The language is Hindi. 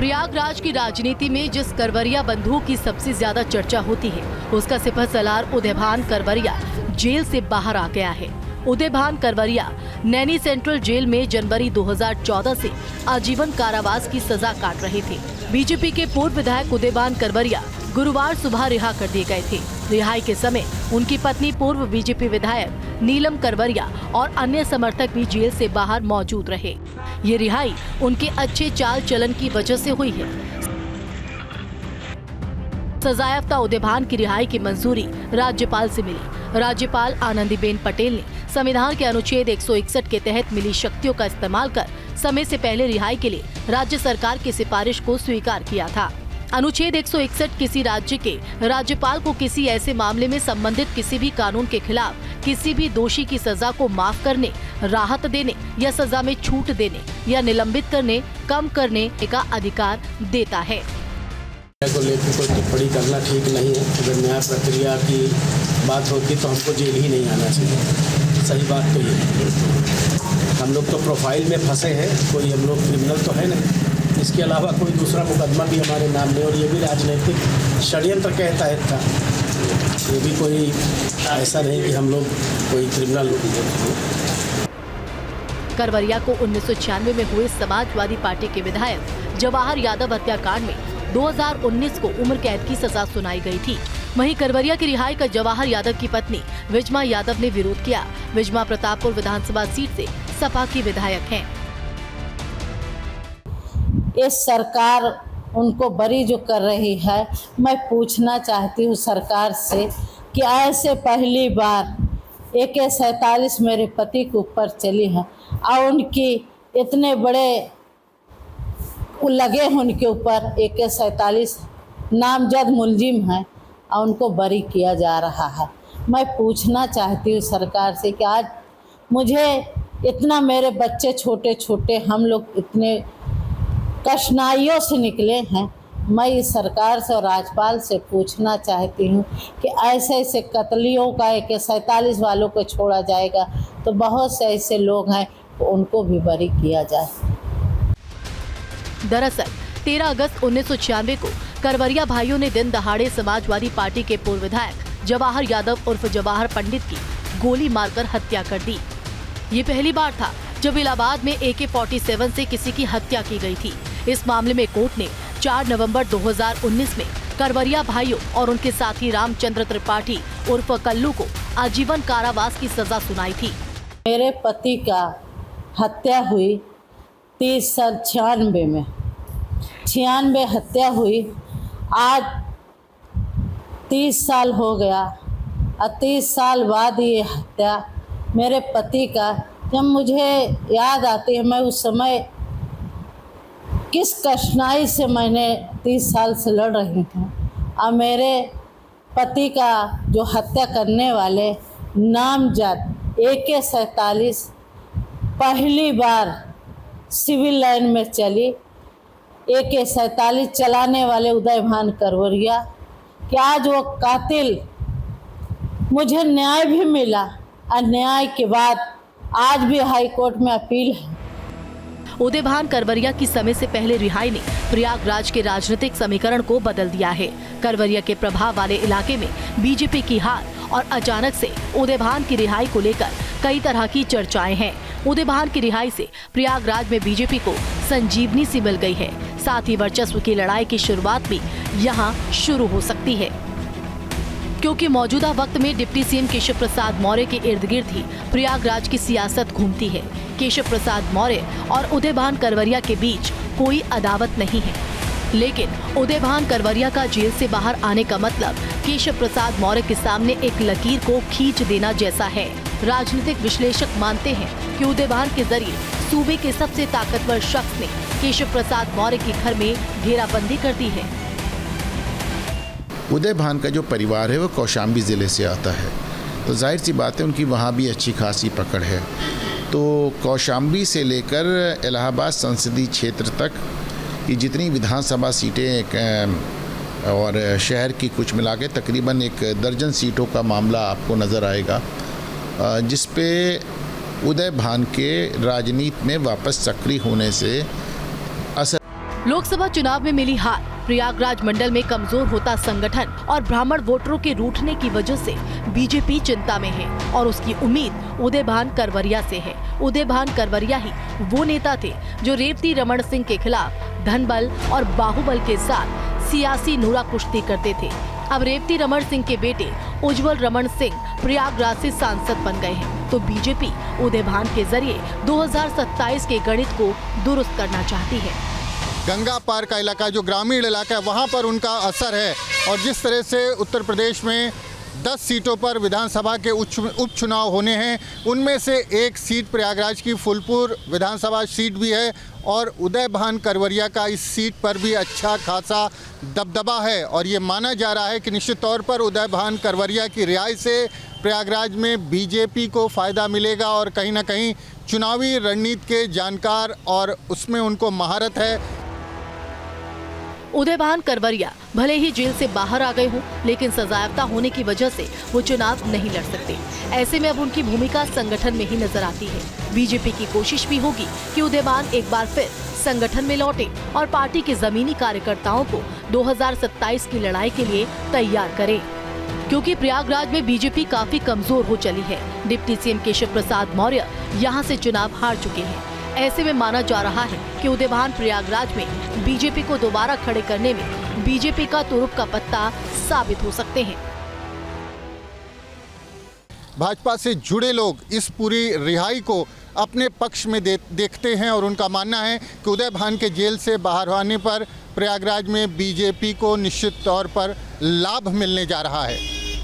प्रयागराज की राजनीति में जिस करवरिया बंधु की सबसे ज्यादा चर्चा होती है, उसका सिपहसालार उदयभान करवरिया जेल से बाहर आ गया है। उदयभान करवरिया नैनी सेंट्रल जेल में जनवरी 2014 से आजीवन कारावास की सजा काट रहे थे। बीजेपी के पूर्व विधायक उदयभान करवरिया गुरुवार सुबह रिहा कर दिए गए थे। रिहाई के समय उनकी पत्नी पूर्व बीजेपी विधायक नीलम करवरिया और अन्य समर्थक भी जेल से बाहर मौजूद रहे। ये रिहाई उनके अच्छे चाल चलन की वजह से हुई है। सजायाफ्ता उदयभान की रिहाई की मंजूरी राज्यपाल से मिली। राज्यपाल आनंदीबेन पटेल ने संविधान के अनुच्छेद 161 के तहत मिली शक्तियों का इस्तेमाल कर समय से पहले रिहाई के लिए राज्य सरकार की सिफारिश को स्वीकार किया था। अनुच्छेद 161 किसी राज्य के राज्यपाल को किसी ऐसे मामले में संबंधित किसी भी कानून के खिलाफ किसी भी दोषी की सजा को माफ करने, राहत देने या सजा में छूट देने या निलंबित करने, कम करने का अधिकार देता है। को लेकर कोई टिप्पणी करना ठीक नहीं है। अगर न्याय प्रक्रिया की बात होती तो हमको जेल ही नहीं आना चाहिए। सही बात तो ये है। हम लोग तो प्रोफाइल में फंसे हैं, कोई हम लोग क्रिमिनल तो है नहीं। इसके अलावा कोई दूसरा मुकदमा भी हमारे नाम में, और ये भी राजनीतिक षड्यंत्र के तहत था। ये भी कोई ऐसा नहीं कि हम लोग कोई क्रिमिनल। करवरिया को 1996 में हुए समाजवादी पार्टी के विधायक जवाहर यादव हत्याकांड में 2019 को उम्र कैद की सजा सुनाई गई थी। वहीं करवरिया की रिहाई का जवाहर यादव की पत्नी विजमा यादव ने विरोध किया। विजमा प्रतापपुर विधानसभा सीट से सपा की विधायक हैं। ये सरकार उनको बरी जो कर रही है, मैं पूछना चाहती हूँ सरकार से कि ऐसे पहली बार AK-47 मेरे पति के ऊपर चली है और उनकी इतने बड़े लगे उनके ऊपर AK-47 नामजद मुलजिम है और उनको बरी किया जा रहा है। मैं पूछना चाहती हूँ सरकार से कि आज मुझे इतना, मेरे बच्चे छोटे छोटे, हम लोग इतने कठिनाइयों से निकले हैं। मैं इस सरकार से और राज्यपाल से पूछना चाहती हूँ कि ऐसे ऐसे कत्लियों का AK-47 वालों को छोड़ा जाएगा तो बहुत से ऐसे लोग हैं उनको भी बरी किया जाए। दरअसल 13 अगस्त 1996 को करवरिया भाइयों ने दिन दहाड़े समाजवादी पार्टी के पूर्व विधायक जवाहर यादव उर्फ जवाहर पंडित की गोली मारकर हत्या कर दी। ये पहली बार था जब इलाहाबाद में AK-47 से किसी की हत्या की गई थी। इस मामले में कोर्ट ने 4 नवंबर 2019 में करवरिया भाइयों और उनके साथी रामचंद्र त्रिपाठी उर्फ कल्लू को आजीवन कारावास की सजा सुनाई थी। मेरे पति का हत्या हुई 30 साल 96 में, 96 हत्या हुई। आज 30 साल हो गया और 30 साल बाद ये हत्या मेरे पति का, जब मुझे याद आती है मैं उस समय किस कठिनाई से मैंने 30 साल से लड़ रही हूँ और मेरे पति का जो हत्या करने वाले नामजद AK-47 पहली बार सिविल लाइन में चली। AK-47 चलाने वाले उदयभान करवरिया कि आज वो कातिल, मुझे न्याय भी मिला और न्याय के बाद आज भी हाई कोर्ट में अपील है। उदयभान करवरिया की समय से पहले रिहाई ने प्रयागराज के राजनीतिक समीकरण को बदल दिया है। करवरिया के प्रभाव वाले इलाके में बीजेपी की हार और अचानक से उदयभान की रिहाई को लेकर कई तरह की चर्चाएं हैं। उदयभान की रिहाई से प्रयागराज में बीजेपी को संजीवनी सी मिल गई है। साथ ही वर्चस्व की लड़ाई की शुरुआत भी यहाँ शुरू हो सकती है, क्योंकि मौजूदा वक्त में डिप्टी सीएम केशव प्रसाद मौर्य के इर्द गिर्द ही प्रयागराज की सियासत घूमती है। केशव प्रसाद मौर्य और उदयभान करवरिया के बीच कोई अदावत नहीं है, लेकिन उदयभान करवरिया का जेल से बाहर आने का मतलब केशव प्रसाद मौर्य के सामने एक लकीर को खींच देना जैसा है। राजनीतिक विश्लेषक मानते हैं कि उदयभान के जरिए सूबे के सबसे ताकतवर शख्स ने केशव प्रसाद मौर्य के घर में घेराबंदी कर दी है। उदयभान का जो परिवार है वो कौशाम्बी ज़िले से आता है, तो जाहिर सी बात है उनकी वहाँ भी अच्छी खासी पकड़ है। तो कौशाम्बी से लेकर इलाहाबाद संसदीय क्षेत्र तक की जितनी विधानसभा सीटें और शहर की कुछ मिला के तकरीबन 1 दर्जन सीटों का मामला आपको नज़र आएगा, जिस पे उदयभान के राजनीति में वापस सक्रिय होने से असर। लोकसभा चुनाव में मिली हार, प्रयागराज मंडल में कमजोर होता संगठन और ब्राह्मण वोटरों के रूठने की वजह से बीजेपी चिंता में है और उसकी उम्मीद उदयभान करवरिया से है। उदयभान करवरिया ही वो नेता थे जो रेवती रमन सिंह के खिलाफ धनबल और बाहुबल के साथ सियासी नूरा कुश्ती करते थे। अब रेवती रमन सिंह के बेटे उज्जवल रमन सिंह प्रयागराज से सांसद बन गए हैं, तो बीजेपी उदयभान के जरिए 2027 के गणित को दुरुस्त करना चाहती है। गंगा पार का इलाका जो ग्रामीण इलाका है वहाँ पर उनका असर है और जिस तरह से उत्तर प्रदेश में 10 सीटों पर विधानसभा के उपचुनाव होने हैं, उनमें से एक सीट प्रयागराज की फूलपुर विधानसभा सीट भी है और उदयभान करवरिया का इस सीट पर भी अच्छा खासा दबदबा है और ये माना जा रहा है कि निश्चित तौर पर उदयभान करवरिया की रिहाई से प्रयागराज में बीजेपी को फ़ायदा मिलेगा और कहीं ना कहीं चुनावी रणनीति के जानकार और उसमें उनको महारत है। उदयभान करवरिया भले ही जेल से बाहर आ गए हों, लेकिन सजायाफ्ता होने की वजह से वो चुनाव नहीं लड़ सकते। ऐसे में अब उनकी भूमिका संगठन में ही नजर आती है। बीजेपी की कोशिश भी होगी कि उदयभान एक बार फिर संगठन में लौटे और पार्टी के जमीनी कार्यकर्ताओं को 2027 की लड़ाई के लिए तैयार करे, क्योंकि प्रयागराज में बीजेपी काफी कमजोर हो चली है। डिप्टी सीएम केशव प्रसाद मौर्य यहाँ से चुनाव हार चुके हैं। ऐसे में माना जा रहा है कि उदयभान प्रयागराज में बीजेपी को दोबारा खड़े करने में बीजेपी का तुरुप का पत्ता साबित हो सकते हैं। भाजपा से जुड़े लोग इस पूरी रिहाई को अपने पक्ष में देखते हैं और उनका मानना है कि उदयभान के जेल से बाहर आने पर प्रयागराज में बीजेपी को निश्चित तौर पर लाभ मिलने जा रहा है।